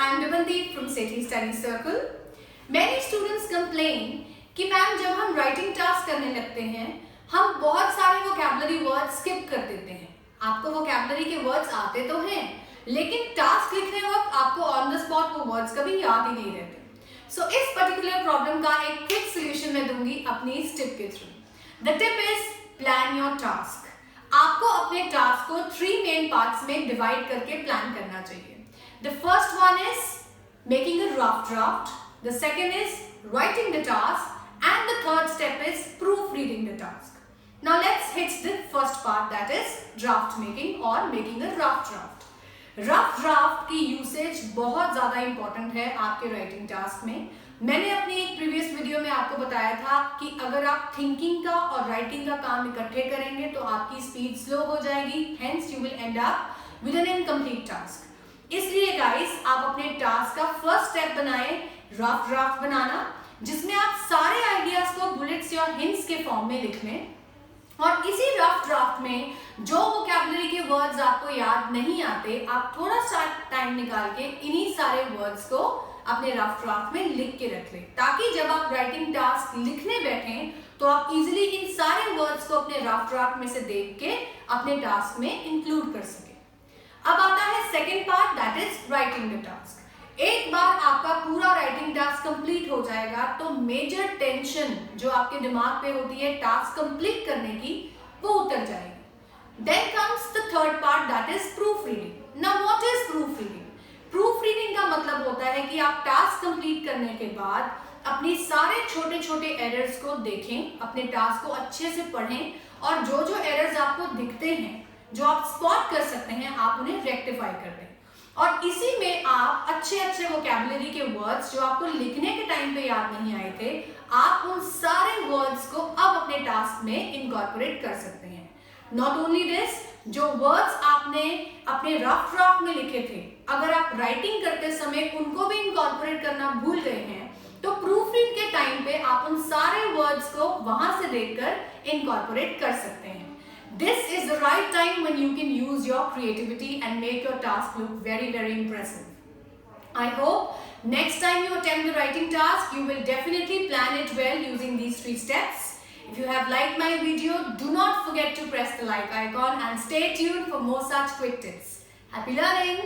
I am Devandeep from Sethi Study Circle. Many students complain कि ma'am जब हम writing task करने लगते हैं हम बहुत सारे वोकैबुलरी वर्ड्स स्किप कर देते हैं। आपको वोकैबुलरी के वर्ड्स आते तो हैं लेकिन टास्क लिखने वक्त आपको ऑन द स्पॉट वो वर्ड्स कभी याद ही नहीं रहते। सो इस पर्टिकुलर प्रॉब्लम का एक क्विक सोल्यूशन मैं दूंगी अपनी इस टिप के through. The tip is plan your task. आपको अपने टास्क को 3 मेन पार्ट्स में डिवाइड करके प्लान करना चाहिए। The first one is making a rough draft. The second is writing the task. And the third step is proofreading the task. Now let's hit the first part, that is draft making or making a rough draft. Rough draft की usage बहुत ज़्यादा important है आपके writing task में। मैंने अपनी एक previous video में आपको बताया था कि अगर आप थिंकिंग का और राइटिंग का काम इकट्ठे करेंगे तो आपकी स्पीड स्लो हो जाएगी, hence you will end up with an incomplete task. इसलिए गाइस आप अपने टास्क का फर्स्ट स्टेप बनाएं रफ ड्राफ्ट बनाना, जिसमें आप सारे आइडियाज को बुलेट्स या हिंट्स के फॉर्म में लिख लें। और इसी रफ ड्राफ्ट में जो वोकैबुलरी के वर्ड्स आपको याद नहीं आते आप थोड़ा सा टाइम निकाल के इन्हीं सारे वर्ड्स को अपने रफ ड्राफ्ट में लिख के रख लें, ताकि जब आप राइटिंग टास्क लिखने बैठें तो आप इजिली इन सारे वर्ड्स को अपने रफ ड्राफ्ट में से देख के अपने टास्क में इंक्लूड कर सकें। अब आता है second part, that is writing the task. एक बार आपका पूरा राइटिंग टास्क कंप्लीट हो जाएगा तो मेजर टेंशन जो आपके दिमाग पे होती है टास्क कंप्लीट करने की वो उतर जाएगी। Then comes the third part, that is proof reading. Now what is proof reading? Proof reading का मतलब होता है कि आप टास्क कंप्लीट करने के बाद अपनी सारे छोटे छोटे एरर्स को देखें, अपने टास्क को अच्छे से पढ़ें और जो जो एरर्स आपको दिखते हैं, जो आप स्पॉट कर सकते हैं, आप उन्हें रेक्टिफाई कर दें। और इसी में आप अच्छे अच्छे वोकैबुलरी के वर्ड्स जो आपको लिखने के टाइम पे याद नहीं आए थे, आप उन सारे वर्ड्स को अब अपने टास्क में इनकॉर्पोरेट कर सकते हैं। नॉट ओनली दिस, जो वर्ड्स आपने अपने रफ ड्राफ्ट में लिखे थे, अगर आप राइटिंग करते समय उनको भी इनकॉर्पोरेट करना भूल गए हैं तो प्रूफ रीड के टाइम पे आप उन सारे वर्ड्स को वहां से देखकर इनकॉर्पोरेट कर सकते हैं। This is the right time when you can use your creativity and make your task look very, very impressive. I hope next time you attempt the writing task, you will definitely plan it well using these 3 steps. If you have liked my video, do not forget to press the like icon and stay tuned for more such quick tips. Happy learning!